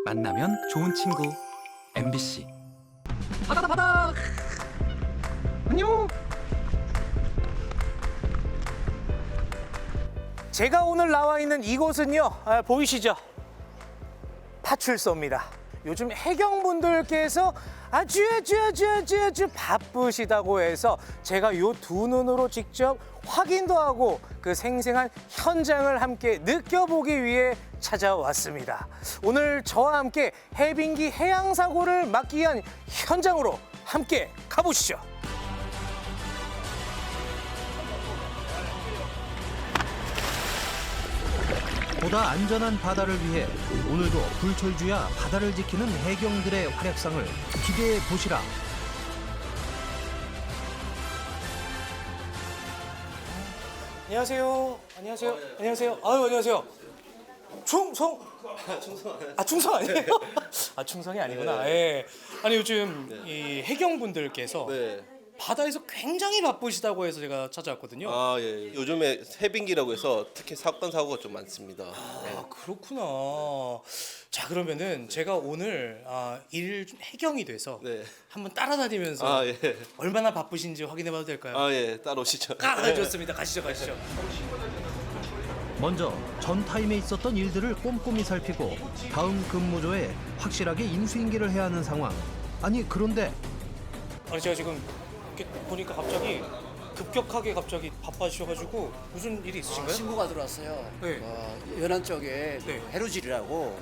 만나면 좋은 친구 MBC. 바다다 바다. 안녕. 제가 오늘 나와 있는 이곳은요, 보이시죠? 파출소입니다. 요즘 해경분들께서 아주 바쁘시다고 해서 제가 요 두 눈으로 직접 확인도 하고 그 생생한 현장을 함께 느껴보기 위해 찾아왔습니다. 오늘 저와 함께 해빙기 해양 사고를 막기 위한 현장으로 함께 가보시죠. 보다 안전한 바다를 위해 오늘도 불철주야 바다를 지키는 해경들의 활약상을 기대해 보시라. 안녕하세요. 안녕하세요. 안녕하세요. 아유, 안녕하세요. 충성. 충성 아니에요? 충성이 아니구나. 예. 아니 요즘 이 해경분들께서 바다에서 굉장히 바쁘시다고 해서 제가 찾아왔거든요. 예. 요즘에 해빙기라고 해서 특히 사건 사고가 좀 많습니다. 그렇구나. 자, 그러면은 제가 오늘 해경이 돼서 한번 따라다니면서 예. 얼마나 바쁘신지 확인해봐도 될까요? 예. 따라오시죠. 좋습니다. 가시죠. 먼저 전 타임에 있었던 일들을 꼼꼼히 살피고 다음 근무조에 확실하게 인수인계를 해야 하는 상황. 아니 그런데 아니 제가 지금 이렇게 보니까 급격하게 바빠지셔가지고 무슨 일이 있으신가요? 신고가 들어왔어요. 네. 연안 쪽에 네. 해루질이라고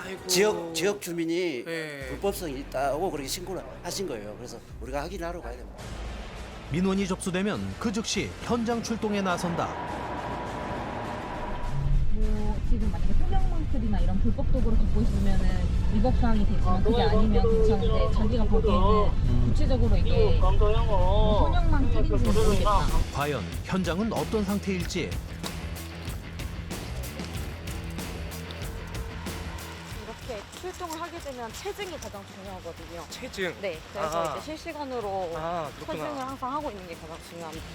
아이고. 지역 주민이 네. 불법성이 있다고 그렇게 신고를 하신 거예요. 그래서 우리가 확인하러 가야 됩니다. 민원이 접수되면 그 즉시 현장 출동에 나선다. 뭐 지금 만약에 소형망틀이나 이런 불법 도구를 갖고 있으면은 위법 사항이 되지만 그게 아니면 괜찮은데 자기가 보기에는 구체적으로 이게 소형망틀인지 모르겠다. 과연 현장은 어떤 상태일지. 이렇게 출동을 하게 되면 체증이 가장 중요하거든요. 체증. 네, 그래서 이제 실시간으로 그렇구나. 체증을 항상 하고 있는 게 가장 중요합니다.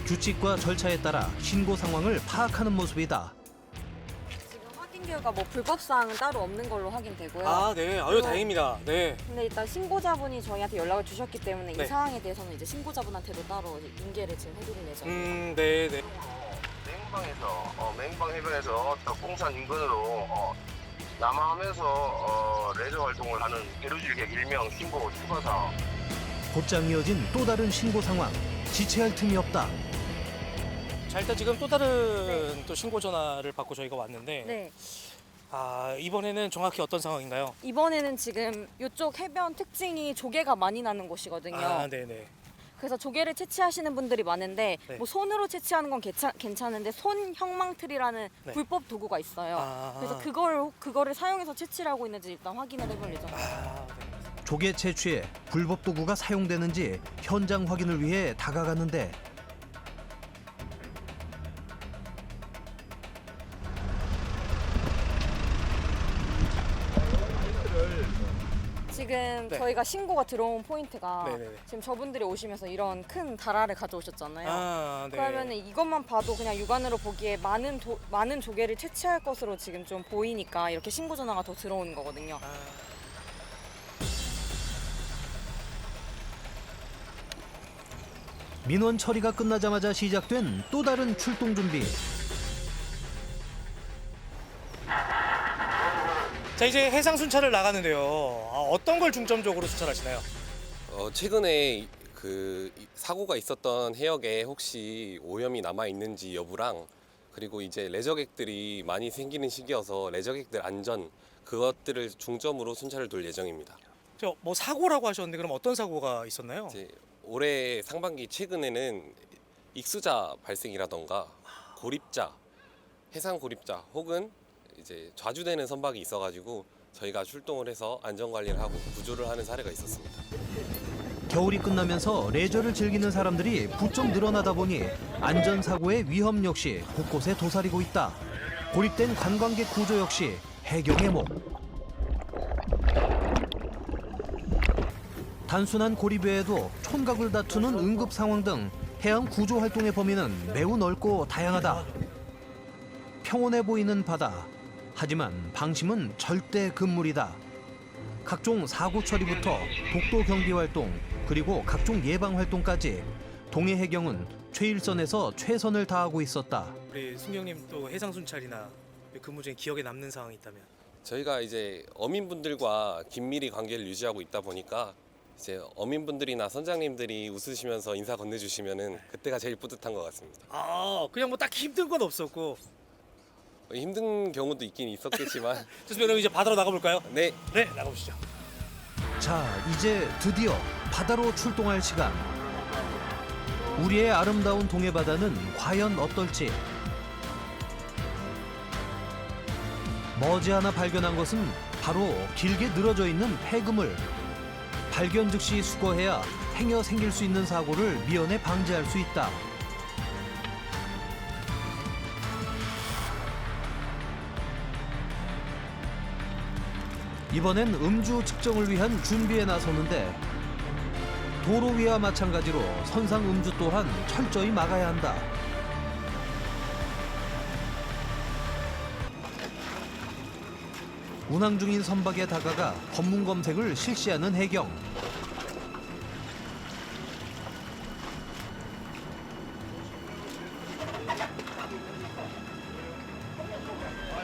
규칙과 절차에 따라 신고 상황을 파악하는 모습이다. 지금 확인 결과 뭐 불법 사항은 따로 없는 걸로 확인되고요. 네. 아유, 다행입니다. 네. 근데 일단 신고자분이 저희한테 연락을 주셨기 때문에 네. 이 사항에 대해서는 이제 신고자분한테도 따로 이제 인계를 지금 해드릴 예정입니다. 네. 맹방 해변에서 덕공산 인근으로 남하하면서 레저 활동을 하는 해루질객 일명 신고 추가사항. 곧장 이어진 또 다른 신고 상황. 지체할 틈이 없다. 자, 일단 지금 또 다른 또 신고 전화를 받고 저희가 왔는데 네. 이번에는 정확히 어떤 상황인가요? 이번에는 지금 이쪽 해변 특징이 조개가 많이 나는 곳이거든요. 네네. 그래서 조개를 채취하시는 분들이 많은데 네. 뭐 손으로 채취하는 건 괜찮은데 손 형망틀이라는 네. 불법 도구가 있어요. 그래서 그거를 사용해서 채취를 하고 있는지 일단 확인을 해볼 예정입니다. 조개 채취에 불법 도구가 사용되는지 현장 확인을 위해 다가갔는데 지금 네. 저희가 신고가 들어온 포인트가 네네네. 지금 저분들이 오시면서 이런 큰 다라를 가져오셨잖아요. 네. 그러면 이것만 봐도 그냥 육안으로 보기에 많은 조개를 채취할 것으로 지금 좀 보이니까 이렇게 신고 전화가 더 들어오는 거거든요. 민원 처리가 끝나자마자 시작된 또 다른 출동 준비. 자, 이제 해상 순찰을 나가는데요. 어떤 걸 중점적으로 순찰하시나요? 최근에 사고가 있었던 해역에 혹시 오염이 남아 있는지 여부랑, 그리고 이제 레저객들이 많이 생기는 시기여서 레저객들 안전 그것들을 중점으로 순찰을 돌 예정입니다. 뭐 사고라고 하셨는데 그럼 어떤 사고가 있었나요? 이제 올해 상반기 최근에는 익수자 발생이라던가 고립자, 해상 고립자 혹은 이제 좌주되는 선박이 있어가지고 저희가 출동을 해서 안전 관리를 하고 구조를 하는 사례가 있었습니다. 겨울이 끝나면서 레저를 즐기는 사람들이 부쩍 늘어나다 보니 안전사고의 위험 역시 곳곳에 도사리고 있다. 고립된 관광객 구조 역시 해경의 목. 단순한 고립 외에도 촌각을 다투는 응급 상황 등 해양 구조 활동의 범위는 매우 넓고 다양하다. 평온해 보이는 바다. 하지만 방심은 절대 금물이다. 각종 사고 처리부터 독도 경비 활동, 그리고 각종 예방 활동까지 동해 해경은 최일선에서 최선을 다하고 있었다. 우리 승경님 또 해상 순찰이나 근무 중에 기억에 남는 상황이 있다면? 저희가 이제 어민분들과 긴밀히 관계를 유지하고 있다 보니까 이제 어민분들이나 선장님들이 웃으시면서 인사 건네주시면은 그때가 제일 뿌듯한 것 같습니다. 아, 그냥 뭐 딱 힘든 건 없었고. 힘든 경우도 있긴 있었겠지만 좋습니다. 그럼 이제 바다로 나가볼까요? 네. 네, 나가보시죠. 자, 이제 드디어 바다로 출동할 시간. 우리의 아름다운 동해 바다는 과연 어떨지. 머지않아 발견한 것은 바로 길게 늘어져 있는 폐그물. 발견 즉시 수거해야 행여 생길 수 있는 사고를 미연에 방지할 수 있다. 이번엔 음주 측정을 위한 준비에 나서는데 도로 위와 마찬가지로 선상 음주 또한 철저히 막아야 한다. 운항 중인 선박에 다가가 검문 검색을 실시하는 해경.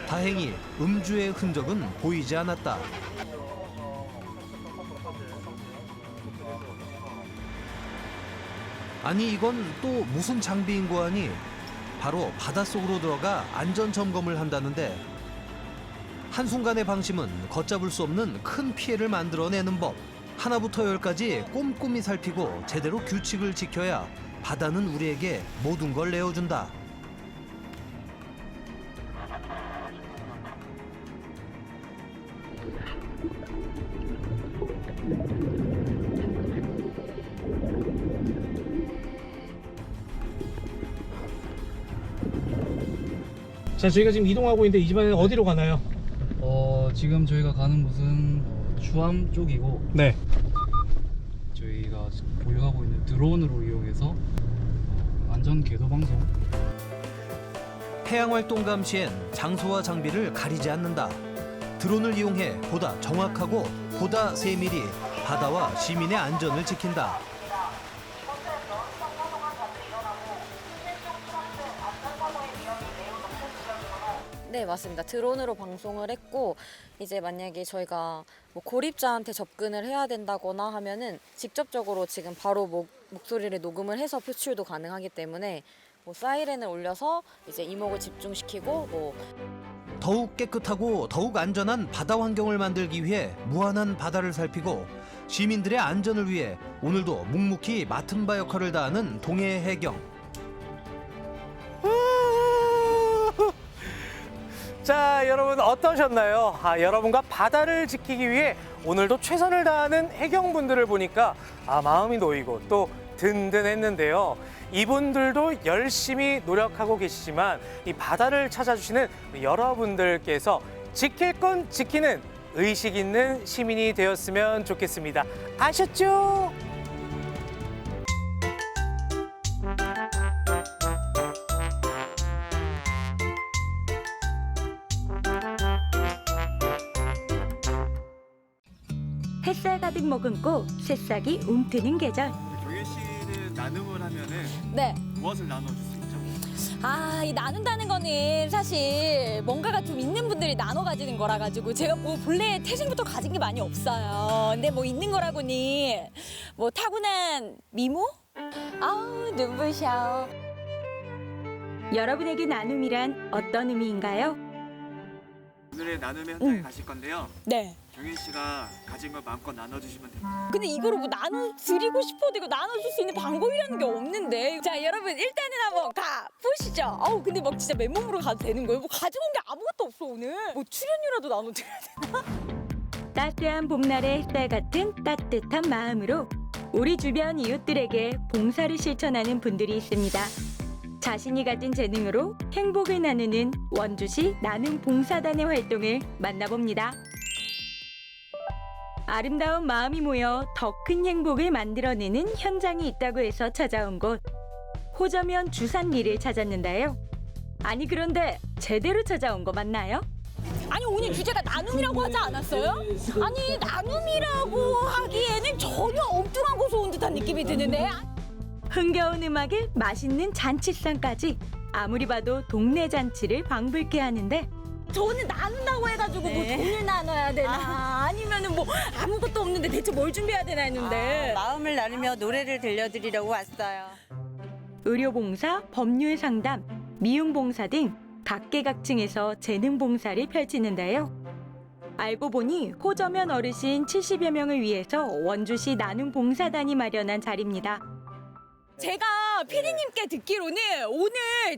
다행히 음주의 흔적은 보이지 않았다. 아니 이건 또 무슨 장비인고 하니 바로 바닷속으로 들어가 안전 점검을 한다는데 한순간의 방심은 걷잡을 수 없는 큰 피해를 만들어내는 법. 하나부터 열까지 꼼꼼히 살피고 제대로 규칙을 지켜야 바다는 우리에게 모든 걸 내어준다. 자, 저희가 지금 이동하고 있는데 이번에는 어디로 가나요? 지금 저희가 가는 곳은 주암 쪽이고 네. 저희가 보유하고 있는 드론으로 이용해서 안전 궤도 방송 해양활동 감시엔 장소와 장비를 가리지 않는다. 드론을 이용해 보다 정확하고 보다 세밀히 바다와 시민의 안전을 지킨다. 네, 맞습니다. 드론으로 방송을 했고 이제 만약에 저희가 뭐 고립자한테 접근을 해야 된다거나 하면은 직접적으로 지금 바로 목소리를 녹음을 해서 표출도 가능하기 때문에 뭐 사이렌을 올려서 이제 이목을 집중시키고 뭐 더욱 깨끗하고 더욱 안전한 바다 환경을 만들기 위해 무한한 바다를 살피고 시민들의 안전을 위해 오늘도 묵묵히 맡은 바 역할을 다하는 동해 해경. 자, 여러분 어떠셨나요? 여러분과 바다를 지키기 위해 오늘도 최선을 다하는 해경분들을 보니까 마음이 놓이고 또 든든했는데요. 이분들도 열심히 노력하고 계시지만 이 바다를 찾아주시는 여러분들께서 지킬 건 지키는 의식 있는 시민이 되었으면 좋겠습니다. 아셨죠? 햇살 가득 머금고 새싹이 움트는 계절. 종현 씨는 나눔을 하면은 네. 무엇을 나눠줄 수 있죠? 이 나눈다는 거는 사실 뭔가가 좀 있는 분들이 나눠 가지는 거라 가지고 제가 뭐 본래 태생부터 가진 게 많이 없어요. 근데 뭐 있는 거라고니 뭐 타고난 미모? 아우 눈부셔. 여러분에게 나눔이란 어떤 의미인가요? 오늘의 나눔의 현장에 가실 건데요. 네. 종현 씨가 가진 걸 마음껏 나눠주시면 됩니다. 근데 이거를 뭐 나눠드리고 싶어도 이거 나눠줄 수 있는 방법이라는 게 없는데. 자, 여러분 일단은 한번 가보시죠. 근데 막 진짜 맨몸으로 가도 되는 거예요? 뭐 가지고 온 게 아무것도 없어 오늘. 뭐 출연료라도 나눠드려야 되나? 따스한 봄날의 햇살 같은 따뜻한 마음으로 우리 주변 이웃들에게 봉사를 실천하는 분들이 있습니다. 자신이 가진 재능으로 행복을 나누는 원주시 나눔 봉사단의 활동을 만나봅니다. 아름다운 마음이 모여 더 큰 행복을 만들어내는 현장이 있다고 해서 찾아온 곳. 호저면 주산리를 찾았는데요. 아니 그런데 제대로 찾아온 거 맞나요? 아니 오늘 주제가 나눔이라고 하지 않았어요? 아니 나눔이라고 하기에는 전혀 엉뚱한 곳에 온 듯한 느낌이 드는데. 흥겨운 음악에 맛있는 잔치상까지 아무리 봐도 동네 잔치를 방불케 하는데 저는 나눈다고 해가지고 뭐 돈을 나눠야 되나 아니면은 뭐 아무것도 없는데 대체 뭘 준비해야 되나 했는데. 마음을 나누며 노래를 들려드리려고 왔어요. 의료봉사, 법률상담, 미용봉사 등 각계각층에서 재능봉사를 펼치는데요. 알고 보니 호저면 어르신 70여 명을 위해서 원주시 나눔봉사단이 마련한 자리입니다. 제가 피디님께 듣기로는 오늘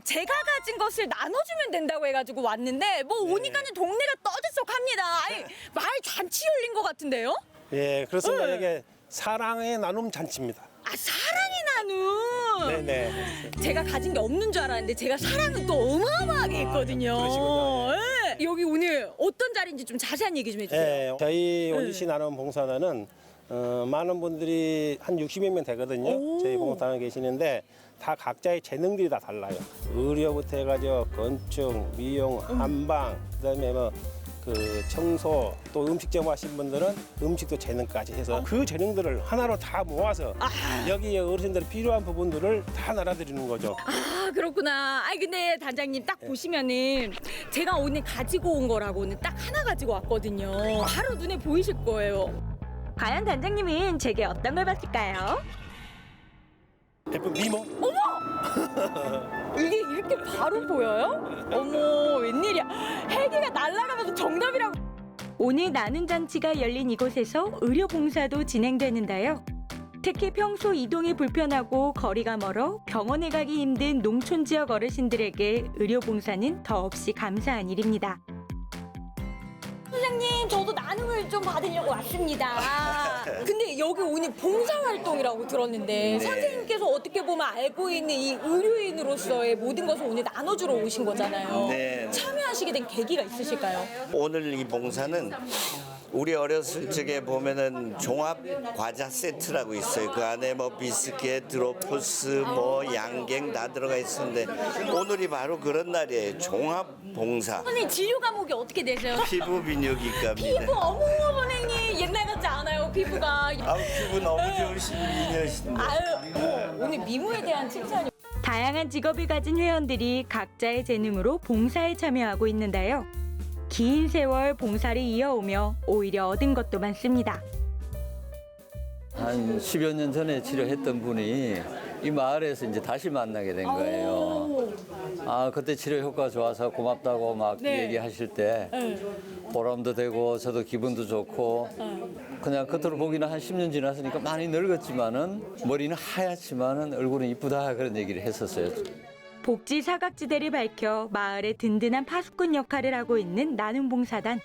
제가 가진 것을 나눠주면 된다고 해가지고 왔는데 뭐 오니까는 동네가 떠들썩합니다. 아니 마을 잔치 열린 것 같은데요? 예, 그렇습니다. 이게 사랑의 나눔 잔치입니다. 아 사랑의 나눔. 네네. 제가 가진 게 없는 줄 알았는데 제가 사랑은 또 어마어마하게 있거든요. 그러시군요. 예. 여기 오늘 어떤 자리인지 좀 자세한 얘기 좀 해주세요. 예, 저희 원주시 나눔 봉사단은 많은 분들이 한 60여 명 되거든요. 저희 봉사단에 계시는데 다 각자의 재능들이 다 달라요. 의료부터 해가지고 건축, 미용, 한방, 그다음에 뭐 그 청소, 또 음식점 하신 분들은 음식도 재능까지 해서 그 재능들을 하나로 다 모아서 여기 어르신들이 필요한 부분들을 다 날아드리는 거죠. 아 그렇구나. 아니 근데 단장님 딱 보시면은 제가 오늘 가지고 온 거라고는 딱 하나 가지고 왔거든요. 바로 눈에 보이실 거예요. 과연 단장님은 제게 어떤 걸 봤을까요? 예쁜 미모? 어머! 이게 이렇게 바로 보여요? 어머 웬일이야. 헬기가 날아가면서 정답이라고. 오늘 나눔 잔치가 열린 이곳에서 의료봉사도 진행되는데요. 특히 평소 이동이 불편하고 거리가 멀어 병원에 가기 힘든 농촌 지역 어르신들에게 의료봉사는 더없이 감사한 일입니다. 선생님 저도 나눔을 좀 받으려고 왔습니다. 근데 여기 오늘 봉사활동이라고 들었는데 선생님께서 어떻게 보면 알고 있는 이 의료인으로서의 모든 것을 오늘 나눠주러 오신 거잖아요. 네. 참여하시게 된 계기가 있으실까요? 오늘 이 봉사는 우리 어렸을 적에 보면은 종합 과자 세트라고 있어요. 그 안에 뭐 비스켓, 드로프스, 뭐 양갱 다 들어가 있었는데 오늘이 바로 그런 날이에요. 종합 봉사. 선생님 진료 과목이 어떻게 되세요? 피부 비뇨기과입니다. 피부 어머 선생님 옛날 같지 않아요 피부가. 아우 피부 너무 좋으신 미녀신데. 아유 오늘 미모에 대한 칭찬이. 다양한 직업을 가진 회원들이 각자의 재능으로 봉사에 참여하고 있는데요. 긴 세월 봉사를 이어오며 오히려 얻은 것도 많습니다. 한 10여 년 전에 치료했던 분이 이 마을에서 이제 다시 만나게 된 거예요. 아, 그때 치료 효과가 좋아서 고맙다고 막 얘기하실 때 보람도 되고 저도 기분도 좋고 그냥 겉으로 보기는 한 10년 지났으니까 많이 늙었지만은 머리는 하얗지만은 얼굴은 이쁘다 그런 얘기를 했었어요. 복지 사각지대를 밝혀 마을의 든든한 파수꾼 역할을 하고 있는 나눔봉사단.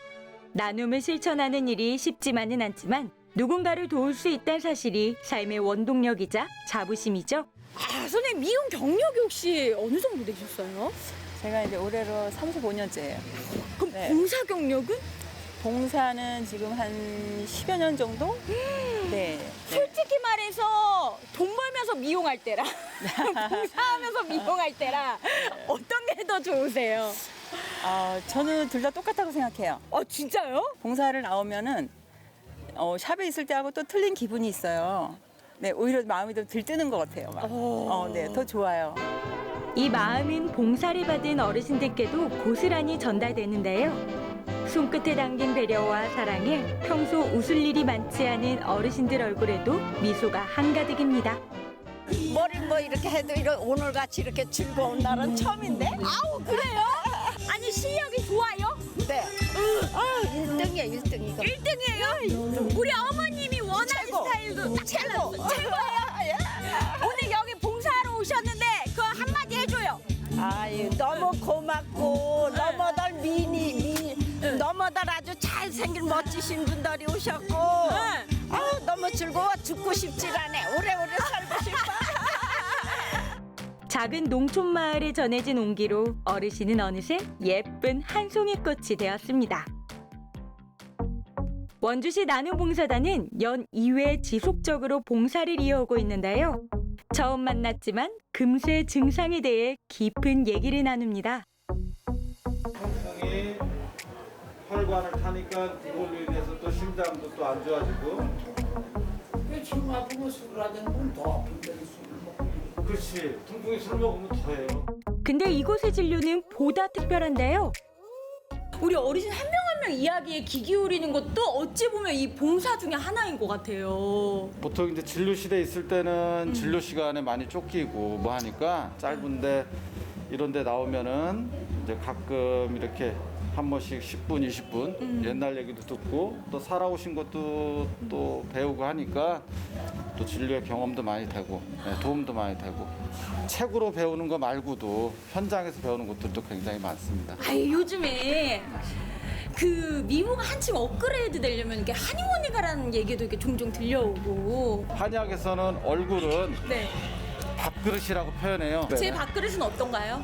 나눔을 실천하는 일이 쉽지만은 않지만 누군가를 도울 수 있다는 사실이 삶의 원동력이자 자부심이죠. 아, 선생님 미용 경력이 혹시 어느 정도 되셨어요? 제가 이제 올해로 35년째예요. 그럼 봉사 경력은? 봉사는 지금 한 10여 년 정도? 네. 솔직히 말해서 돈 벌면서 미용할 때랑 봉사하면서 미용할 때랑 어떤 게 더 좋으세요? 저는 둘 다 똑같다고 생각해요. 진짜요? 봉사를 나오면은 샵에 있을 때하고 또 틀린 기분이 있어요. 네, 오히려 마음이 더 들뜨는 것 같아요. 막. 네, 더 좋아요. 이 마음은 봉사를 받은 어르신들께도 고스란히 전달되는데요. 손끝에 담긴 배려와 사랑에 평소 웃을 일이 많지 않은 어르신들 얼굴에도 미소가 한가득입니다. 머리 뭐 이렇게 해도 오늘같이 이렇게 즐거운 날은 처음인데? 아우 그래요? 아니 실력이 좋아요? 네. 1등이야 1등 이거. 1등이에요? 우리 어머님이 원하는 최고. 스타일도 딱 최고. 최고예요? 오늘 여기 봉사하러 오셨는데 그거 한마디 해줘요. 아유 너무 고맙고 너무들 너무들 아주 잘생긴 멋지신 분들이 오셨고 아우 너무 즐거워 죽고 싶질 않아. 오래오래 살고 싶어. 작은 농촌 마을에 전해진 온기로 어르신은 어느새 예쁜 한 송이 꽃이 되었습니다. 원주시 나눔봉사단은 연 2회 지속적으로 봉사를 이어오고 있는데요. 처음 만났지만 금세 증상에 대해 깊은 얘기를 나눕니다. 통증이 혈관을 타니까 그걸로 인해서 또 심장도 또 안 좋아지고. 왜 지금 아프고 술을 하자는 건 더 아픈데 술을 먹고. 그렇지. 통풍이 술 먹으면 더해요. 근데 이곳의 진료는 보다 특별한데요. 우리 어르신 한 명 한 명 이야기에 귀 기울이는 것도 어찌 보면 이 봉사 중에 하나인 것 같아요. 보통 이제 진료실에 있을 때는 진료 시간에 많이 쫓기고 뭐 하니까 짧은데 이런 데 나오면은 이제 가끔 이렇게 한 번씩 10분, 20분 옛날 얘기도 듣고 또 살아오신 것도 또 배우고 하니까 또 진료의 경험도 많이 되고 도움도 많이 되고 책으로 배우는 거 말고도 현장에서 배우는 것들도 굉장히 많습니다. 아유, 요즘에 그 미모가 한층 업그레이드 되려면 이렇게 한의원에 가라는 얘기도 이렇게 종종 들려오고. 한의학에서는 얼굴은 네. 밥그릇이라고 표현해요. 제 밥그릇은 어떤가요?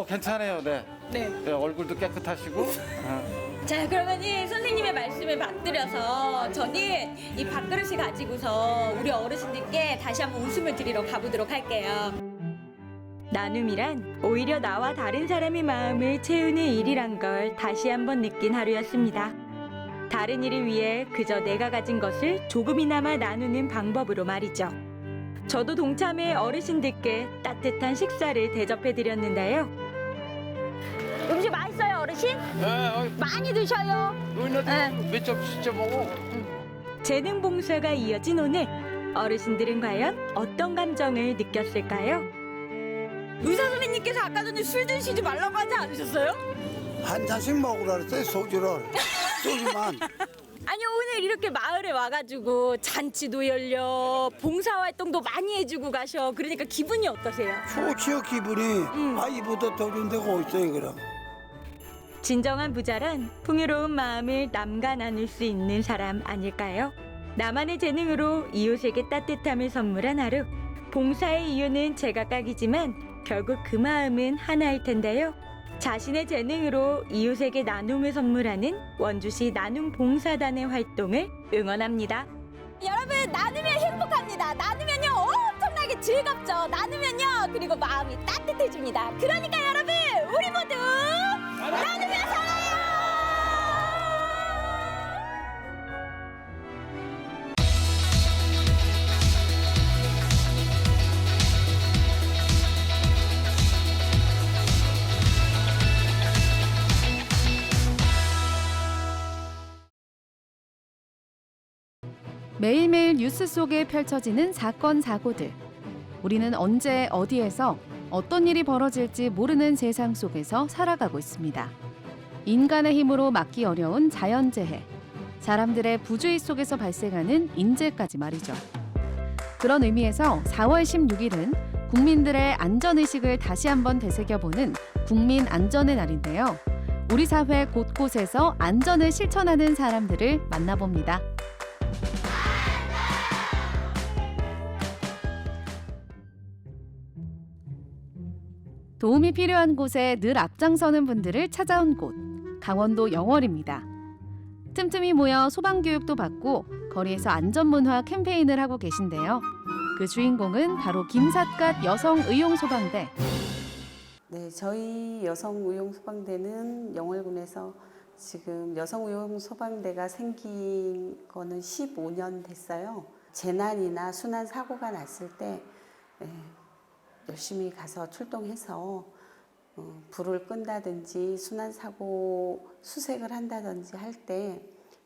괜찮아요. 네. 네. 네, 얼굴도 깨끗하시고. 자, 그러면은 선생님의 말씀을 받들여서 저는 이 밥그릇을 가지고서 우리 어르신들께 다시 한번 웃음을 드리러 가보도록 할게요. 나눔이란 오히려 나와 다른 사람의 마음을 채우는 일이란 걸 다시 한번 느낀 하루였습니다. 다른 이를 위해 그저 내가 가진 것을 조금이나마 나누는 방법으로 말이죠. 저도 동참해 어르신들께 따뜻한 식사를 대접해드렸는데요. 음식 맛있어요, 어르신? 네. 많이 드셔요. 몇 점 진짜 먹어. 재능 봉사가 이어진 오늘, 어르신들은 과연 어떤 감정을 느꼈을까요? 의사 선생님께서 아까 전에 술 드시지 말라고 하지 않으셨어요? 한 잔씩 먹으라 그랬어요, 소주를. 소주만. 아니, 오늘 이렇게 마을에 와가지고 잔치도 열려 봉사활동도 많이 해주고 가셔. 그러니까 기분이 어떠세요? 좋지요, 기분이. 이보다 더 좋은 데가 어딨어요, 그럼. 진정한 부자란 풍요로운 마음을 남과 나눌 수 있는 사람 아닐까요? 나만의 재능으로 이웃에게 따뜻함을 선물한 하루. 봉사의 이유는 제각각이지만 결국 그 마음은 하나일 텐데요. 자신의 재능으로 이웃에게 나눔을 선물하는 원주시 나눔봉사단의 활동을 응원합니다. 여러분, 나누면 행복합니다. 나누면요 엄청나게 즐겁죠. 나누면요 그리고 마음이 따뜻해집니다. 그러니까 여러분, 우리 모두 나누면 살아요. 매일매일 뉴스 속에 펼쳐지는 사건, 사고들. 우리는 언제 어디에서 어떤 일이 벌어질지 모르는 세상 속에서 살아가고 있습니다. 인간의 힘으로 막기 어려운 자연재해, 사람들의 부주의 속에서 발생하는 인재까지 말이죠. 그런 의미에서 4월 16일은 국민들의 안전의식을 다시 한번 되새겨보는 국민안전의 날인데요. 우리 사회 곳곳에서 안전을 실천하는 사람들을 만나봅니다. 도움이 필요한 곳에 늘 앞장서는 분들을 찾아온 곳, 강원도 영월입니다. 틈틈이 모여 소방교육도 받고 거리에서 안전문화 캠페인을 하고 계신데요. 그 주인공은 바로 김삿갓 여성의용소방대. 네, 저희 여성의용소방대는 영월군에서 지금 여성의용소방대가 생긴 거는 15년 됐어요. 재난이나 순환 사고가 났을 때 열심히 가서 출동해서 불을 끈다든지 순환 사고 수색을 한다든지 할 때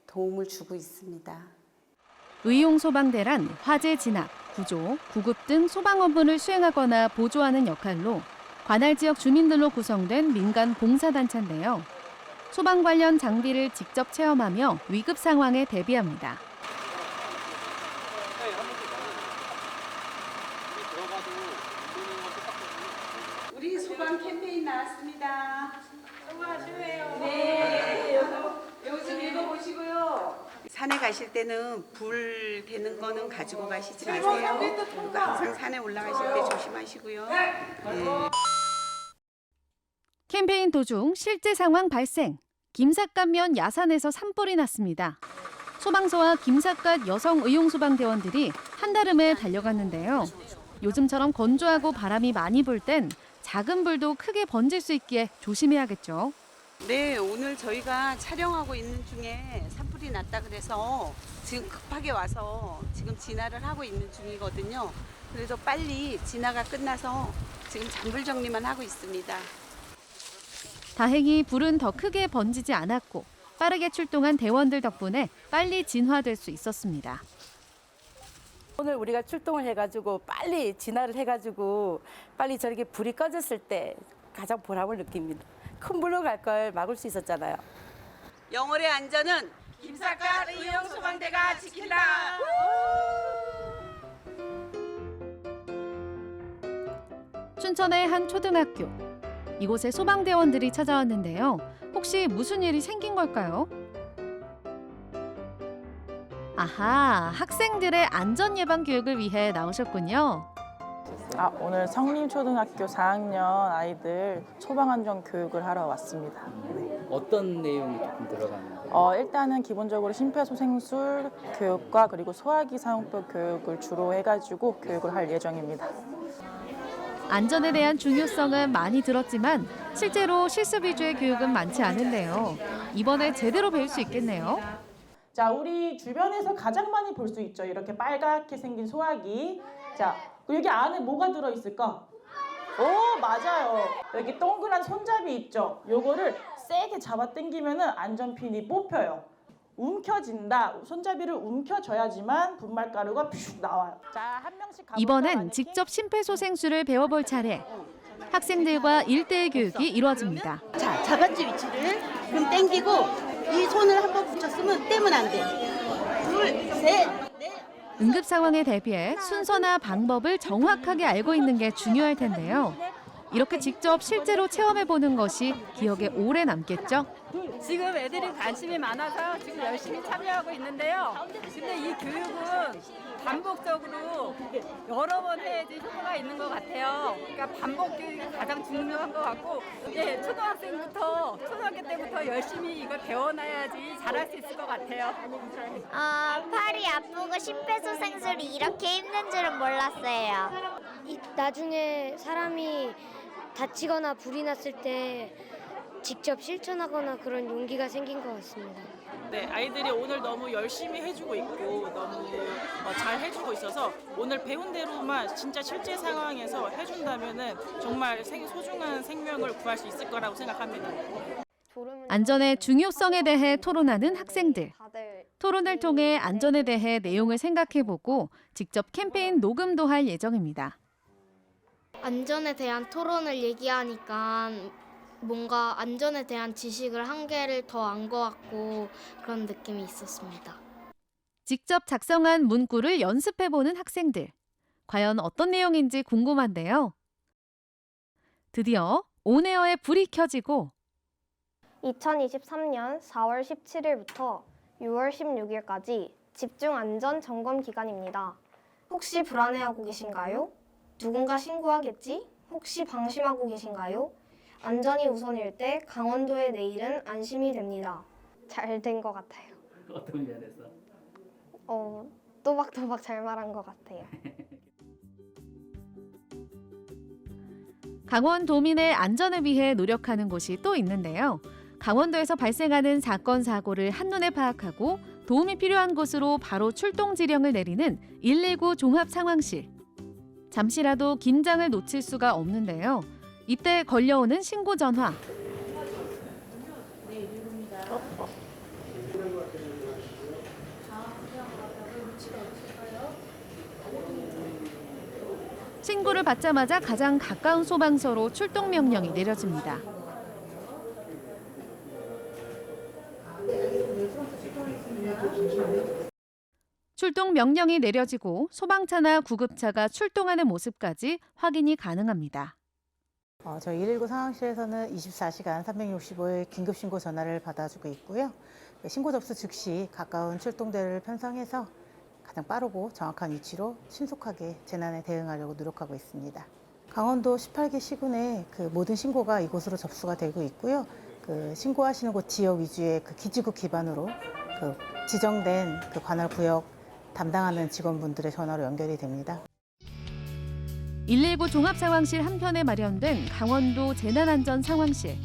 도움을 주고 있습니다. 의용소방대란 화재 진압, 구조, 구급 등 소방 업무를 수행하거나 보조하는 역할로 관할 지역 주민들로 구성된 민간 봉사단체인데요. 소방 관련 장비를 직접 체험하며 위급 상황에 대비합니다. 우리 소방 캠페인 나왔습니다. 수고하시네요. 네, 요거 좀 읽어보시고요. 산에 가실 때는 불 되는 거는 가지고 가시지 마세요. 그리고 항상 산에 올라가실 때 조심하시고요. 네. 캠페인 도중 실제 상황 발생. 김삿갓면 야산에서 산불이 났습니다. 소방서와 김삿갓 여성의용소방대원들이 한달음에 달려갔는데요. 요즘처럼 건조하고 바람이 많이 불 땐 작은 불도 크게 번질 수 있기에 조심해야겠죠. 네, 오늘 저희가 촬영하고 있는 중에 산불이 났다 그래서 지금 급하게 와서 지금 진화를 하고 있는 중이거든요. 그래서 빨리 진화가 끝나서 지금 잔불 정리만 하고 있습니다. 다행히 불은 더 크게 번지지 않았고 빠르게 출동한 대원들 덕분에 빨리 진화될 수 있었습니다. 오늘 우리가 출동을 해가지고 빨리 진화를 해가지고 빨리 저렇게 불이 꺼졌을 때 가장 보람을 느낍니다. 큰 불로 갈 걸 막을 수 있었잖아요. 영월의 안전은 김삿갓 의용소방대가 지킨다. 춘천의 한 초등학교. 이곳에 소방대원들이 찾아왔는데요. 혹시 무슨 일이 생긴 걸까요? 아하, 학생들의 안전 예방 교육을 위해 나오셨군요. 오늘 성림초등학교 4학년 아이들 소방안전 교육을 하러 왔습니다. 어떤 내용이 조금 들어가나요? 일단은 기본적으로 심폐소생술 교육과 그리고 소화기 사용법 교육을 주로 해가지고 교육을 할 예정입니다. 안전에 대한 중요성은 많이 들었지만 실제로 실습 위주의 교육은 많지 않은데요. 이번에 제대로 배울 수 있겠네요. 자, 우리 주변에서 가장 많이 볼 수 있죠. 이렇게 빨갛게 생긴 소화기. 자, 여기 안에 뭐가 들어있을까? 오, 맞아요. 여기 동그란 손잡이 있죠. 요거를 세게 잡아 당기면은 안전핀이 뽑혀요. 움켜진다. 손잡이를 움켜줘야지만 분말가루가 퓨 나와요. 자, 한 명씩 가볼까? 이번엔 직접 심폐소생술을 배워볼 차례. 학생들과 1대1 교육이 이루어집니다. 자, 자반지 위치를 그럼 당기고 이 손을 한번 붙였으면 떼면 안 돼. 둘, 셋, 넷. 응급 상황에 대비해 순서나 방법을 정확하게 알고 있는 게 중요할 텐데요. 이렇게 직접 실제로 체험해보는 것이 기억에 오래 남겠죠? 지금 애들이 관심이 많아서 지금 열심히 참여하고 있는데요. 근데 이 교육은 반복적으로 여러 번 해야지 효과가 있는 것 같아요. 그러니까 반복 교육이 가장 중요한 것 같고, 초등학교 때부터 열심히 이걸 배워놔야지 잘할 수 있을 것 같아요. 팔이 아프고 심폐소생술이 이렇게 힘든 줄은 몰랐어요. 나중에 사람이 다치거나 불이 났을 때 직접 실천하거나 그런 용기가 생긴 것 같습니다. 네, 아이들이 오늘 너무 열심히 해주고 있고 너무 잘 해주고 있어서 오늘 배운 대로만 진짜 실제 상황에서 해준다면은 정말 소중한 생명을 구할 수 있을 거라고 생각합니다. 안전의 중요성에 대해 토론하는 학생들. 토론을 통해 안전에 대해 내용을 생각해보고 직접 캠페인 녹음도 할 예정입니다. 안전에 대한 토론을 얘기하니까 뭔가 안전에 대한 지식을 한 개를 더 안 것 같고 그런 느낌이 있었습니다. 직접 작성한 문구를 연습해보는 학생들. 과연 어떤 내용인지 궁금한데요. 드디어 온에어에 불이 켜지고 2023년 4월 17일부터 6월 16일까지 집중 안전 점검 기간입니다. 혹시 불안해하고 계신가요? 누군가 신고하겠지? 혹시 방심하고 계신가요? 안전이 우선일 때 강원도의 내일은 안심이 됩니다. 잘 된 것 같아요. 어떤 면에서? 또박또박 잘 말한 것 같아요. 강원도민의 안전을 위해 노력하는 곳이 또 있는데요. 강원도에서 발생하는 사건, 사고를 한눈에 파악하고 도움이 필요한 곳으로 바로 출동 지령을 내리는 119 종합상황실. 잠시라도 긴장을 놓칠 수가 없는데요. 이때 걸려오는 신고 전화. 신고를 받자마자 가장 가까운 소방서로 출동 명령이 내려집니다. 출동 명령이 내려지고 소방차나 구급차가 출동하는 모습까지 확인이 가능합니다. 저희 119 상황실에서는 24시간 365일 긴급신고 전화를 받아주고 있고요. 신고 접수 즉시 가까운 출동대를 편성해서 가장 빠르고 정확한 위치로 신속하게 재난에 대응하려고 노력하고 있습니다. 강원도 18개 시군의 모든 신고가 이곳으로 접수가 되고 있고요. 신고하시는 곳 지역 위주의 기지국 기반으로 지정된 관할 구역 담당하는 직원분들의 전화로 연결이 됩니다. 119 종합상황실 한편에 마련된 강원도 재난안전상황실.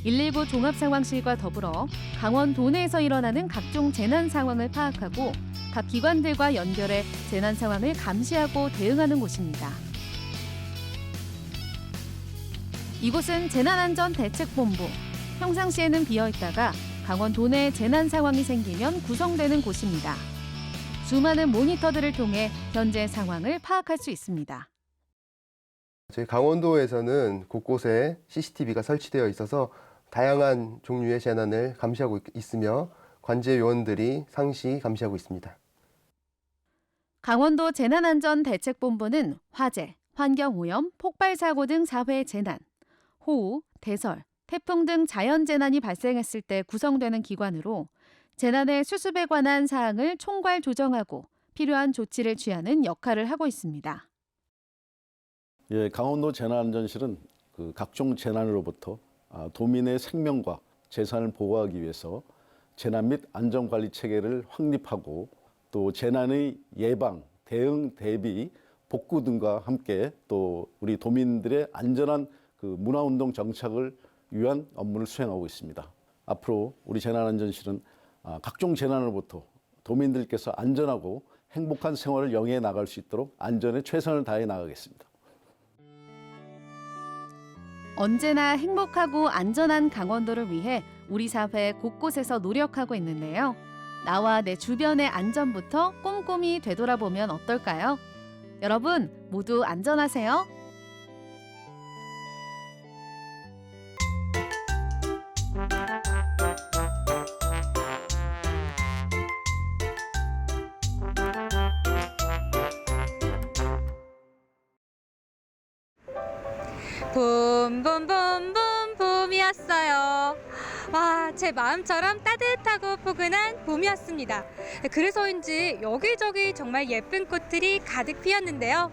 119 종합상황실과 더불어 강원도 내에서 일어나는 각종 재난 상황을 파악하고 각 기관들과 연결해 재난 상황을 감시하고 대응하는 곳입니다. 이곳은 재난안전대책본부. 평상시에는 비어있다가 강원도 내 재난 상황이 생기면 구성되는 곳입니다. 수많은 모니터들을 통해 현재 상황을 파악할 수 있습니다. 저희 강원도에서는 곳곳에 CCTV가 설치되어 있어서 다양한 종류의 재난을 감시하고 있으며 관제 요원들이 상시 감시하고 있습니다. 강원도 재난안전대책본부는 화재, 환경오염, 폭발사고 등 사회 재난, 호우, 대설, 태풍 등 자연재난이 발생했을 때 구성되는 기관으로 재난의 수습에 관한 사항을 총괄 조정하고 필요한 조치를 취하는 역할을 하고 있습니다. 예, 강원도 재난안전실은 각종 재난으로부터 도민의 생명과 재산을 보호하기 위해서 재난 및 안전관리 체계를 확립하고 또 재난의 예방, 대응, 대비, 복구 등과 함께 또 우리 도민들의 안전한 문화운동 정착을 위한 업무를 수행하고 있습니다. 앞으로 우리 재난안전실은 각종 재난으로부터 도민들께서 안전하고 행복한 생활을 영위해 나갈 수 있도록 안전에 최선을 다해 나가겠습니다. 언제나 행복하고 안전한 강원도를 위해 우리 사회 곳곳에서 노력하고 있는데요. 나와 내 주변의 안전부터 꼼꼼히 되돌아보면 어떨까요? 여러분 모두 안전하세요. 봄이었어요. 와, 제 마음처럼 따뜻하고 포근한 봄이었습니다. 그래서인지 여기저기 정말 예쁜 꽃들이 가득 피었는데요.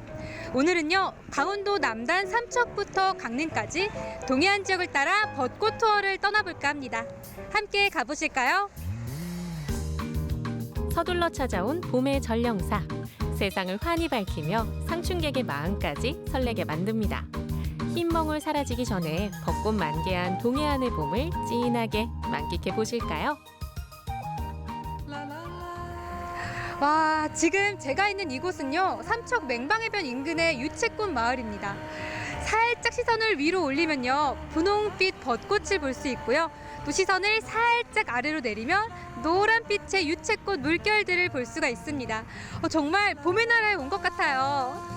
오늘은요, 강원도 남단 삼척부터 강릉까지 동해안 지역을 따라 벚꽃 투어를 떠나볼까 합니다. 함께 가보실까요? 서둘러 찾아온 봄의 전령사. 세상을 환히 밝히며 상춘객의 마음까지 설레게 만듭니다. 흰멍울 사라지기 전에 벚꽃 만개한 동해안의 봄을 진하게 만끽해 보실까요? 와, 지금 제가 있는 이곳은요, 삼척 맹방해변 인근의 유채꽃 마을입니다. 살짝 시선을 위로 올리면요, 분홍빛 벚꽃을 볼 수 있고요. 또 시선을 살짝 아래로 내리면 노란빛의 유채꽃 물결들을 볼 수가 있습니다. 정말 봄의 나라에 온 것 같아요.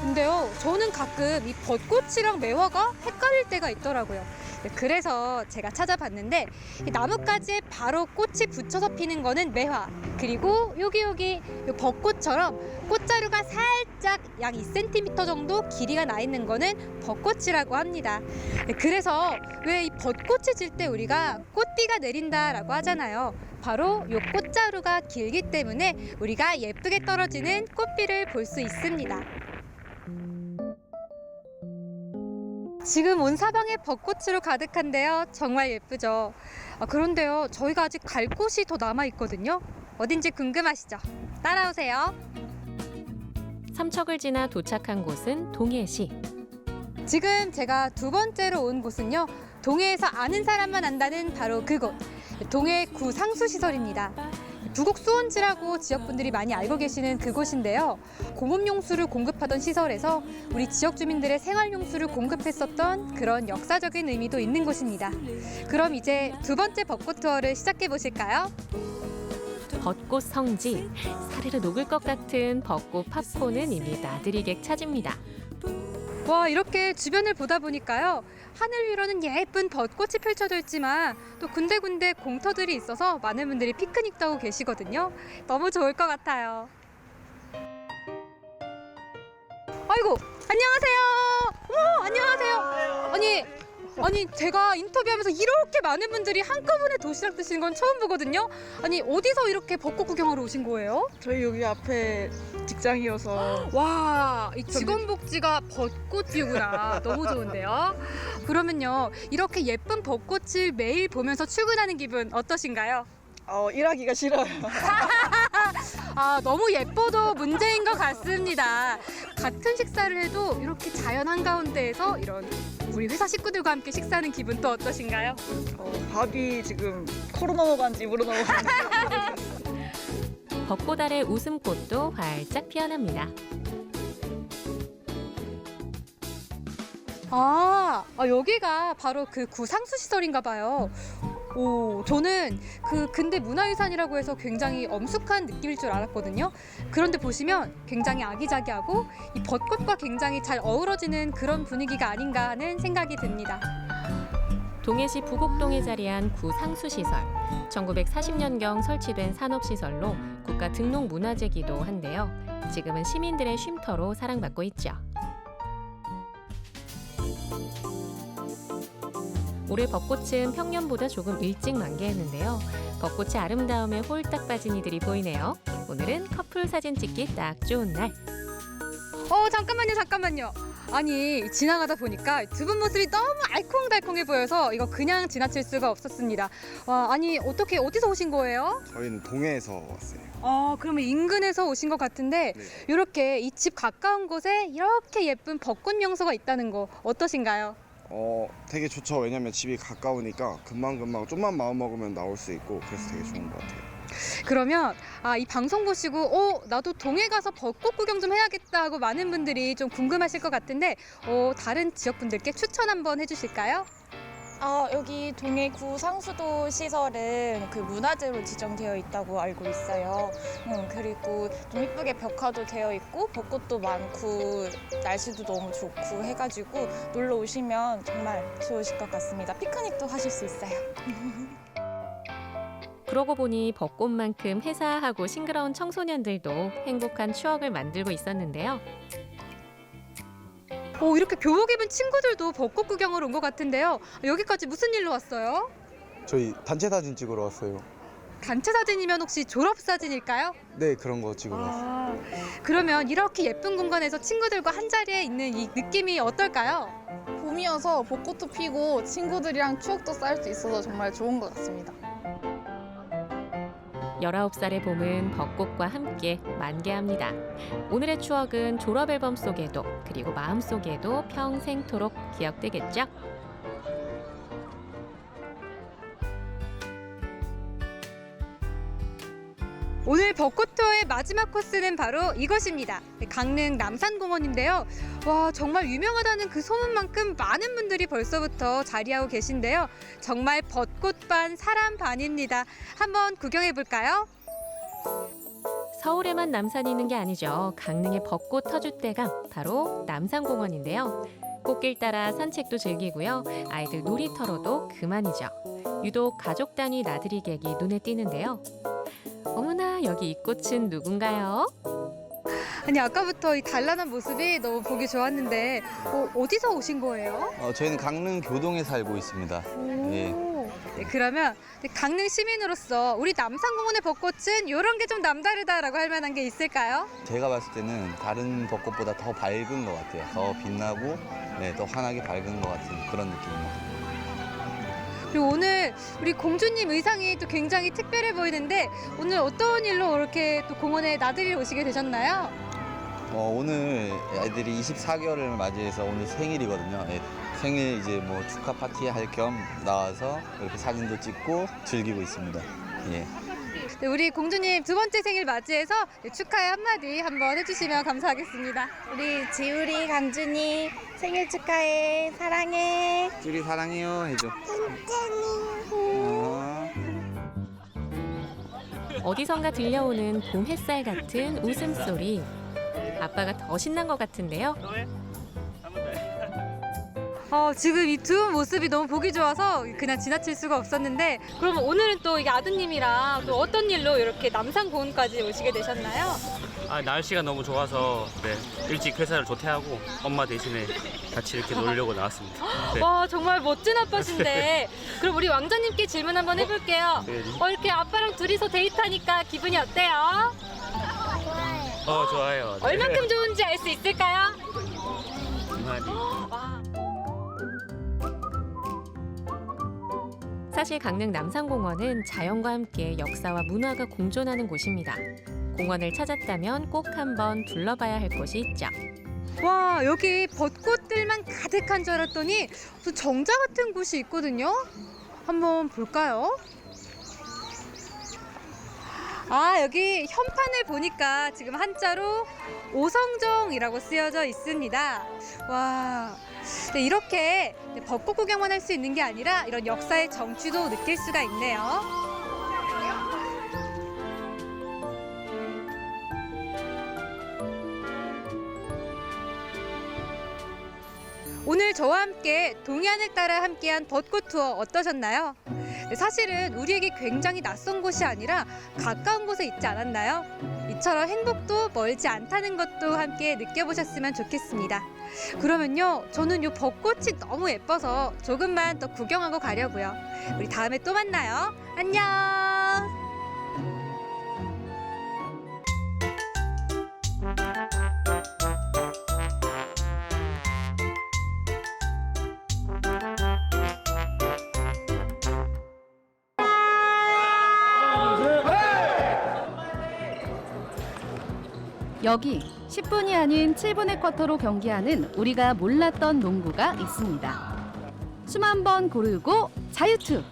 근데요, 저는 가끔 이 벚꽃이랑 매화가 헷갈릴 때가 있더라고요. 그래서 제가 찾아봤는데 이 나뭇가지에 바로 꽃이 붙여서 피는 거는 매화, 그리고 여기 이 벚꽃처럼 꽃자루가 살짝 약 2cm 정도 길이가 나 있는 거는 벚꽃이라고 합니다. 그래서 왜 이 벚꽃이 질 때 우리가 꽃비가 내린다라고 하잖아요. 바로 이 꽃자루가 길기 때문에 우리가 예쁘게 떨어지는 꽃비를 볼 수 있습니다. 지금 온 사방에 벚꽃으로 가득한데요. 정말 예쁘죠? 그런데요, 저희가 아직 갈 곳이 더 남아있거든요. 어딘지 궁금하시죠? 따라오세요. 삼척을 지나 도착한 곳은 동해시. 지금 제가 두 번째로 온 곳은요, 동해에서 아는 사람만 안다는 바로 그곳, 동해구 상수시설입니다. 부곡 수원지라고 지역분들이 많이 알고 계시는 그곳인데요. 공업용수를 공급하던 시설에서 우리 지역 주민들의 생활용수를 공급했었던 그런 역사적인 의미도 있는 곳입니다. 그럼 이제 두 번째 벚꽃 투어를 시작해 보실까요? 벚꽃 성지, 사르르 녹을 것 같은 벚꽃 팝콘은 이미 나들이객 차지입니다. 와, 이렇게 주변을 보다 보니까요, 하늘 위로는 예쁜 벚꽃이 펼쳐져 있지만 또 군데군데 공터들이 있어서 많은 분들이 피크닉도 하고 계시거든요. 너무 좋을 것 같아요. 아이고, 안녕하세요. 어머, 안녕하세요. 아니, 아니 제가 인터뷰하면서 이렇게 많은 분들이 한꺼번에 도시락 드시는 건 처음 보거든요. 아니 어디서 이렇게 벚꽃 구경하러 오신 거예요? 저희 여기 앞에 직장이어서. 와, 이 직원 복지가 벚꽃이구나. 너무 좋은데요. 그러면요, 이렇게 예쁜 벚꽃을 매일 보면서 출근하는 기분 어떠신가요? 일하기가 싫어요. 아, 너무 예뻐도 문제인 것 같습니다. 같은 식사를 해도 이렇게 자연 한가운데에서 이런 우리 회사 식구들과 함께 식사하는 기분 또 어떠신가요? 밥이 지금 코로 넘어간지 물어 넘어간지. 벚꽃 아래 웃음꽃도 활짝 피어납니다. 여기가 바로 그 구상수 시설인가 봐요. 오, 저는 근대 문화유산이라고 해서 굉장히 엄숙한 느낌일 줄 알았거든요. 그런데 보시면 굉장히 아기자기하고 이 벚꽃과 굉장히 잘 어우러지는 그런 분위기가 아닌가 하는 생각이 듭니다. 동해시 부곡동에 자리한 구상수시설. 1940년경 설치된 산업시설로 국가 등록문화재이기도 한데요. 지금은 시민들의 쉼터로 사랑받고 있죠. 올해 벚꽃은 평년보다 조금 일찍 만개했는데요. 벚꽃의 아름다움에 홀딱 빠진 이들이 보이네요. 오늘은 커플 사진 찍기 딱 좋은 날. 잠깐만요. 아니, 지나가다 보니까 두 분 모습이 너무 알콩달콩해 보여서 이거 그냥 지나칠 수가 없었습니다. 와, 아니, 어디서 오신 거예요? 저희는 동해에서 왔어요. 그러면 인근에서 오신 것 같은데 이렇게 이 집 가까운 곳에 이렇게 예쁜 벚꽃 명소가 있다는 거 어떠신가요? 되게 좋죠. 왜냐면 집이 가까우니까 금방 좀만 마음 먹으면 나올 수 있고 그래서 되게 좋은 것 같아요. 그러면 이 방송 보시고 나도 동해 가서 벚꽃 구경 좀 해야겠다 하고 많은 분들이 좀 궁금하실 것 같은데 다른 지역분들께 추천 한번 해주실까요? 여기 동해 구상수도 시설은 그 문화재로 지정되어 있다고 알고 있어요. 그리고 좀 이쁘게 벽화도 되어 있고 벚꽃도 많고 날씨도 너무 좋고 해가지고 놀러 오시면 정말 좋으실 것 같습니다. 피크닉도 하실 수 있어요. 그러고 보니 벚꽃만큼 회사하고 싱그러운 청소년들도 행복한 추억을 만들고 있었는데요. 이렇게 교복 입은 친구들도 벚꽃 구경을 온 것 같은데요. 여기까지 무슨 일로 왔어요? 저희 단체 사진 찍으러 왔어요. 단체 사진이면 혹시 졸업 사진일까요? 네, 그런 거 찍으러 왔어요. 그러면 이렇게 예쁜 공간에서 친구들과 한 자리에 있는 이 느낌이 어떨까요? 봄이어서 벚꽃도 피고 친구들이랑 추억도 쌓을 수 있어서 정말 좋은 것 같습니다. 19살의 봄은 벚꽃과 함께 만개합니다. 오늘의 추억은 졸업 앨범 속에도 그리고 마음속에도 평생토록 기억되겠죠? 오늘 벚꽃 투어의 마지막 코스는 바로 이것입니다. 강릉 남산공원인데요. 와, 정말 유명하다는 그 소문만큼 많은 분들이 벌써부터 자리하고 계신데요. 정말 벚꽃 반 사람 반입니다. 한번 구경해 볼까요? 서울에만 남산이 있는 게 아니죠. 강릉의 벚꽃 터줏대감 바로 남산공원인데요. 꽃길 따라 산책도 즐기고요. 아이들 놀이터로도 그만이죠. 유독 가족 단위 나들이 객이 눈에 띄는데요. 어머나, 여기 이 꽃은 누군가요? 아니, 아까부터 이 단란한 모습이 너무 보기 좋았는데 어디서 오신 거예요? 저희는 강릉 교동에 살고 있습니다. 예. 네, 그러면 강릉 시민으로서 우리 남산공원의 벚꽃은 이런 게 좀 남다르다라고 할 만한 게 있을까요? 제가 봤을 때는 다른 벚꽃보다 더 밝은 것 같아요. 더 빛나고 더 환하게 밝은 것 같은 그런 느낌입니다. 그리고 오늘 우리 공주님 의상이 또 굉장히 특별해 보이는데 오늘 어떤 일로 이렇게 또 공원에 나들이 오시게 되셨나요? 오늘 아이들이 24개월을 맞이해서 오늘 생일이거든요. 생일 이제 뭐 축하 파티 할 겸 나와서 이렇게 사진도 찍고 즐기고 있습니다. 예. 네, 우리 공주님 두 번째 생일 맞이해서 축하의 한마디 한번 해주시면 감사하겠습니다. 우리 지우리 강준이 생일 축하해. 사랑해. 지우리 사랑해요 해줘. 어디선가 들려오는 봄 햇살 같은 웃음소리. 아빠가 더 신난 것 같은데요. 지금 이 두 분 모습이 너무 보기 좋아서 그냥 지나칠 수가 없었는데, 그럼 오늘은 또 이게 아드님이랑 또 어떤 일로 이렇게 남산공원까지 오시게 되셨나요? 날씨가 너무 좋아서 일찍 회사를 조퇴하고 엄마 대신에 같이 이렇게 놀려고 나왔습니다. 네. 와, 정말 멋진 아빠신데. 그럼 우리 왕자님께 질문 한번 해볼게요. 네. 이렇게 아빠랑 둘이서 데이트하니까 기분이 어때요? 좋아요. 네. 얼만큼 좋은지 알 수 있을까요? 사실 강릉 남산공원은 자연과 함께 역사와 문화가 공존하는 곳입니다. 공원을 찾았다면 꼭 한번 둘러봐야 할 곳이 있죠. 와, 여기 벚꽃들만 가득한 줄 알았더니 또 정자 같은 곳이 있거든요. 한번 볼까요? 여기 현판을 보니까 지금 한자로 오성정이라고 쓰여져 있습니다. 와, 이렇게 벚꽃 구경만 할 수 있는 게 아니라 이런 역사의 정취도 느낄 수가 있네요. 오늘 저와 함께 동해안을 따라 함께한 벚꽃 투어 어떠셨나요? 사실은 우리에게 굉장히 낯선 곳이 아니라 가까운 곳에 있지 않았나요? 이처럼 행복도 멀지 않다는 것도 함께 느껴보셨으면 좋겠습니다. 그러면요, 저는 이 벚꽃이 너무 예뻐서 조금만 더 구경하고 가려고요. 우리 다음에 또 만나요. 안녕! 여기 10분이 아닌 7분의 쿼터로 경기하는 우리가 몰랐던 농구가 있습니다. 숨 한 번 고르고 자유투!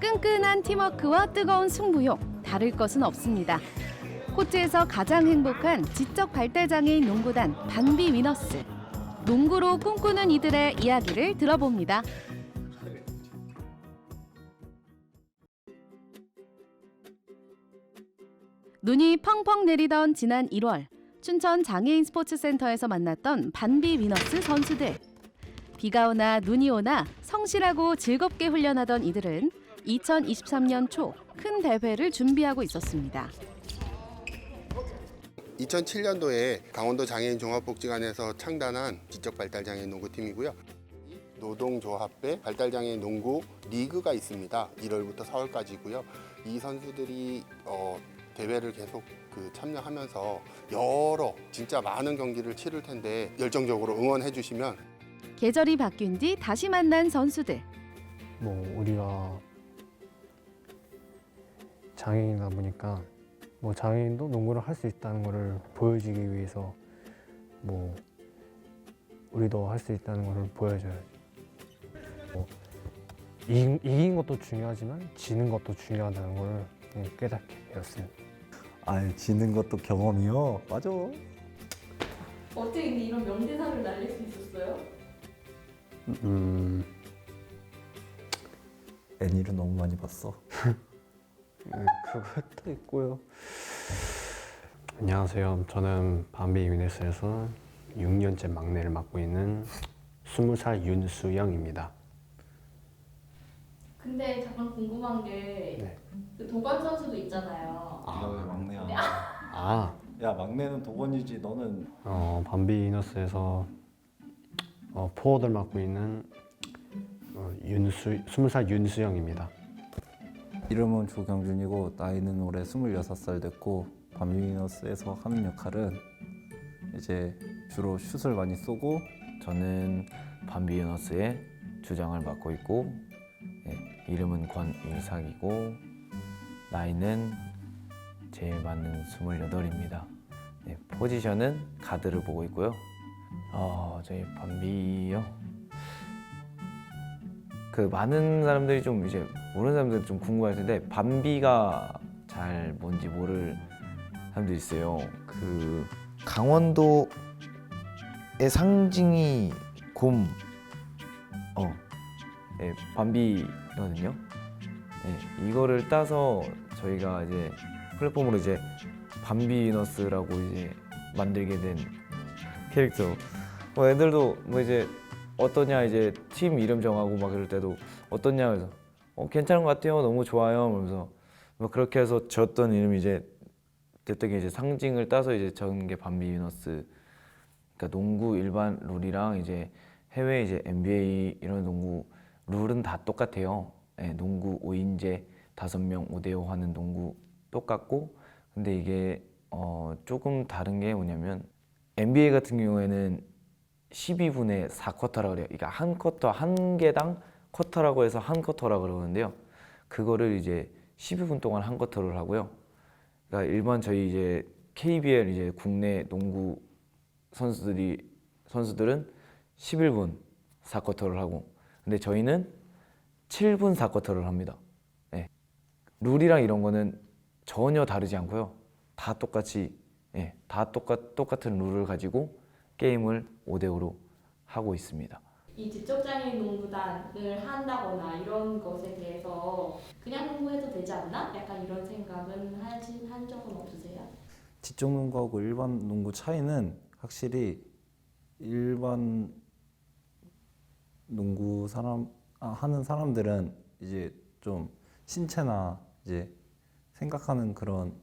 끈끈한 팀워크와 뜨거운 승부욕, 다를 것은 없습니다. 코트에서 가장 행복한 지적 발달장애인 농구단 반비 위너스. 농구로 꿈꾸는 이들의 이야기를 들어봅니다. 눈이 펑펑 내리던 지난 1월, 춘천 장애인 스포츠센터에서 만났던 반비 위너스 선수들. 비가 오나 눈이 오나 성실하고 즐겁게 훈련하던 이들은 2023년 초 큰 대회를 준비하고 있었습니다. 2007년도에 강원도 장애인 종합복지관에서 창단한 지적발달장애인 농구팀이고요. 노동조합회 발달장애인 농구 리그가 있습니다. 1월부터 4월까지고요. 이 선수들이 대회를 계속 참여하면서 여러 진짜 많은 경기를 치를 텐데 열정적으로 응원해 주시면. 계절이 바뀐 뒤 다시 만난 선수들. 우리가 장애인이다 보니까 장애인도 농구를 할 수 있다는 것을 보여주기 위해서 우리도 할 수 있다는 것을 보여줘야지. 이긴 것도 중요하지만 지는 것도 중요하다는 걸 깨닫게 되었습니다. 지는 것도 경험이요? 맞아. 어떻게 근데 이런 명대사를 날릴 수 있었어요? 애니를 너무 많이 봤어. 그것도 있고요. 안녕하세요. 저는 반비 위너스에서 6년째 막내를 맡고 있는 20살 윤수영입니다. 근데 잠깐 궁금한 게 그 도관 선수도 있잖아요. 네가 왜 막내야? 네. 야, 막내는 도건이지. 너는 반비 위너스에서 포워드를 맡고 있는 20살 윤수영입니다. 이름은 조경준이고 나이는 올해 26살 됐고 반비 위너스에서 하는 역할은 이제 주로 슛을 많이 쏘고 저는 반비 위너스의 주장을 맡고 있고 이름은 권일삭이고 나이는 제일 많은 28입니다. 포지션은 가드를 보고 있고요. 저희 반비요. 많은 사람들이 좀 이제 모르는 사람들은 좀 궁금할 텐데 반비가 잘 뭔지 모를 사람들이 있어요. 강원도의 상징이 곰, 반비거든요. 이거를 따서 저희가 이제 플랫폼으로 이제 반비 위너스라고 이제 만들게 된 뭐 애들도 뭐 이제 어떠냐 이제 팀 이름 정하고 막 이럴 때도 어떠냐 그래서 괜찮은 것 같아요. 너무 좋아요. 그러면서 뭐 그렇게 해서 졌던 이름이 이제 그때 이제 상징을 따서 이제 전 게 밤비 위너스. 그러니까 농구 일반 룰이랑 이제 해외 이제 NBA 이런 농구 룰은 다 똑같아요. 네, 농구 5인제 5명 5대5 하는 농구 똑같고 근데 이게 조금 다른 게 뭐냐면 NBA 같은 경우에는 12분의 4쿼터라고 그래요. 그러니까 한 쿼터 한 개당 쿼터라고 해서 한 쿼터라고 그러는데요. 그거를 이제 12분 동안 한 쿼터를 하고요. 그러니까 일반 저희 이제 KBL 이제 국내 농구 선수들은 11분 4쿼터를 하고 근데 저희는 7분 4쿼터를 합니다. 네. 룰이랑 이런 거는 전혀 다르지 않고요. 다 똑같이 다 똑같은 룰을 가지고 게임을 5대5로 하고 있습니다. 이 지적장애인 농구단을 한다거나 이런 것에 대해서 그냥 농구해도 되지 않나? 약간 이런 생각은 한 적은 없으세요? 지적 농구하고 일반 농구 차이는 확실히 일반 농구 하는 사람들은 이제 좀 신체나 이제 생각하는 그런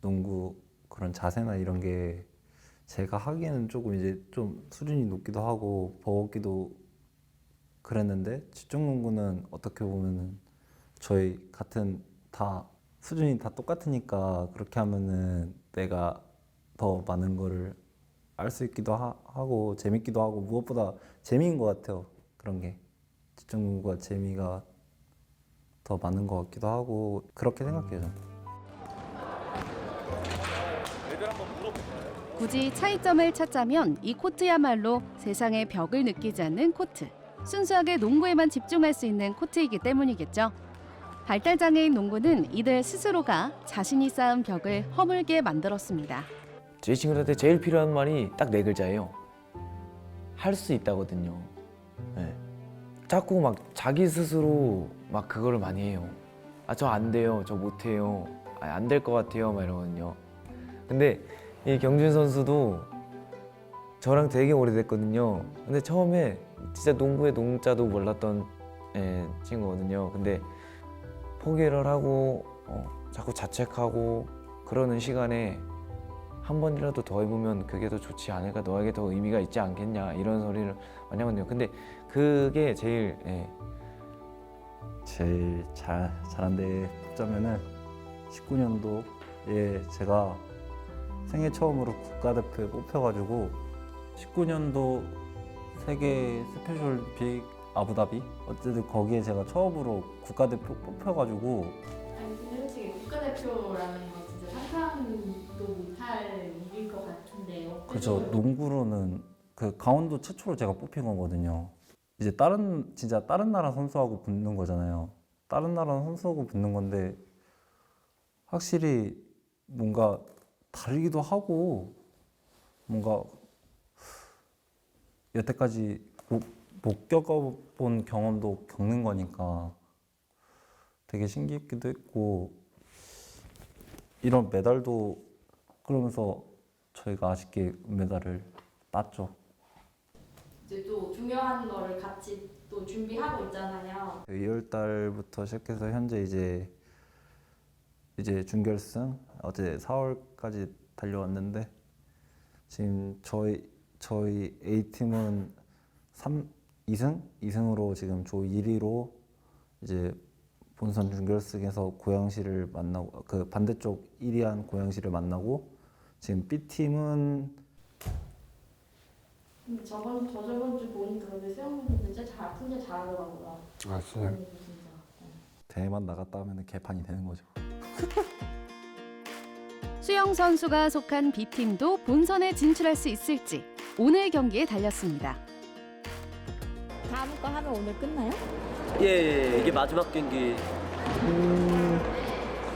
농구 그런 자세나 이런 게 제가 하기에는 조금 이제 좀 수준이 높기도 하고 버겁기도 그랬는데 지적 농구는 어떻게 보면은 저희 같은 다 수준이 다 똑같으니까 그렇게 하면은 내가 더 많은 거를 알 수 있기도 하고 재밌기도 하고 무엇보다 재미인 것 같아요. 그런 게 지적 농구가 재미가 더 많은 것 같기도 하고 그렇게 생각해요. 저는. 굳이 차이점을 찾자면 이 코트야말로 세상의 벽을 느끼지 않는 코트. 순수하게 농구에만 집중할 수 있는 코트이기 때문이겠죠. 발달장애인 농구는 이들 스스로가 자신이 쌓은 벽을 허물게 만들었습니다. 저희 친구들한테 제일 필요한 말이 딱 4글자예요. 할 수 있다거든요. 네. 자꾸 막 자기 스스로 막 그거를 많이 해요. 저 안 돼요. 저 못해요. 안 될 것 같아요. 막 이러거든요. 근데 이 경준 선수도 저랑 되게 오래됐거든요. 근데 처음에 진짜 농구의 농자도 몰랐던 친구거든요. 근데 포기를 하고 자꾸 자책하고 그러는 시간에 한 번이라도 더 해보면 그게 더 좋지 않을까, 너에게 더 의미가 있지 않겠냐 이런 소리를 많이 하거든요. 근데 그게 제일 잘한 데 뽑자면은 19년도에 제가 생애 처음으로 국가대표에 뽑혀가지고 19년도 세계 스페셜올림픽 아부다비 어쨌든 거기에 제가 처음으로 국가대표 뽑혀가지고 아니 솔직히 국가대표라는 거 진짜 상상도 못할 일일 것 같은데요. 그죠. 농구로는 그 강원도 최초로 제가 뽑힌 거거든요. 이제 진짜 다른 나라 선수하고 붙는 거잖아요. 다른 나라 선수하고 붙는 건데 확실히 뭔가 다르기도 하고 뭔가 여태까지 못 겪어본 경험도 겪는 거니까 되게 신기했기도 했고 이런 메달도 그러면서 저희가 아쉽게 은메달을 땄죠. 이제 또 중요한 거를 같이 또 준비하고 있잖아요. 2월 달부터 시작해서 현재 이제 준결승 어제 4월까지 달려왔는데 지금 저희 A팀은 2승으로 지금 조 1위로 이제 본선 준결승에서 고양시를 만나고 그 반대쪽 1위한 고양시를 만나고 지금 B팀은 저저번 주 보니까 근데 수영분들 진짜 잘하더라고요. 아 진짜. 대회만 나갔다 하면 개판이 되는 거죠. 수영 선수가 속한 B팀도 본선에 진출할 수 있을지 오늘 경기에 달렸습니다. 다음 거 하면 오늘 끝나요? 예, 이게 마지막 경기.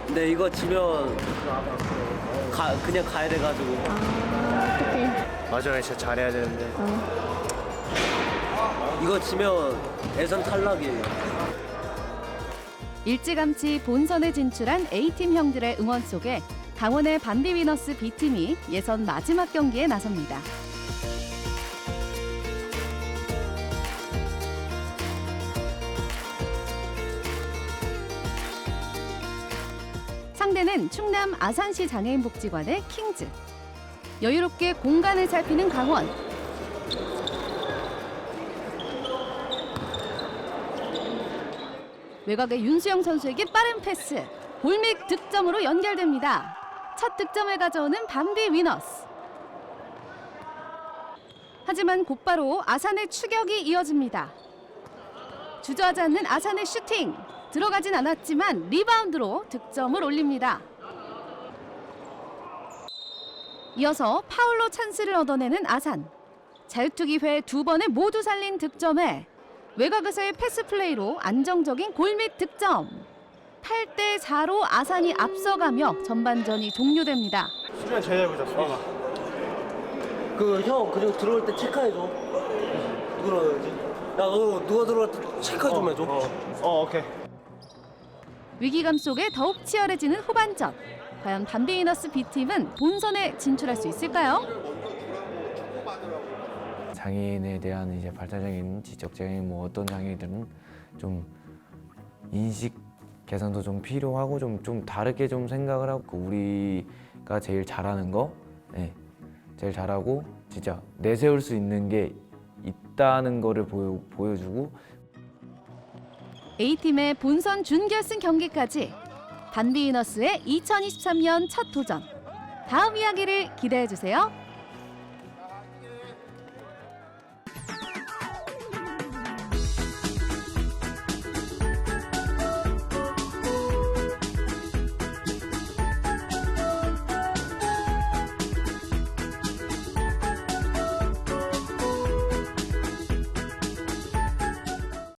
근데 이거 지면 그냥 가야 돼가지고. 어떡해. 진짜 잘해야 되는데. 이거 지면 예선 탈락이에요. 일찌감치 본선에 진출한 A팀 형들의 응원 속에 강원의 반비 위너스 B팀이 예선 마지막 경기에 나섭니다. 상대는 충남 아산시 장애인복지관의 킹즈. 여유롭게 공간을 살피는 강원. 외곽의 윤수영 선수에게 빠른 패스. 골밑 득점으로 연결됩니다. 첫 득점을 가져오는 밤비 위너스. 하지만 곧바로 아산의 추격이 이어집니다. 주저하지 않는 아산의 슈팅. 들어가진 않았지만 리바운드로 득점을 올립니다. 이어서 파울로 찬스를 얻어내는 아산. 자유투 기회 2번을 모두 살린 득점에 외곽에서의 패스 플레이로 안정적인 골밑 득점. 8대 4로 아산이 앞서가며 전반전이 종료됩니다. 수비만 잘 해보자, 수비만. 형 그리고 들어올 때 체크해줘. 누구라야지. 야, 너 누가 들어올 때 체크 좀 해줘. 오케이. 위기감 속에 더욱 치열해지는 후반전. 과연 밤비 위너스 B팀은 본선에 진출할 수 있을까요? 장애인에 대한 이제 발달장애인, 지적장애인 뭐 어떤 장애인들은 좀 인식 개선도 좀 필요하고 좀 다르게 좀 생각을 하고 우리가 제일 잘하는 거, 제일 잘하고 진짜 내세울 수 있는 게 있다는 거를 보여주고 A팀의 본선 준결승 경기까지 밤비 위너스의 2023년 첫 도전. 다음 이야기를 기대해 주세요.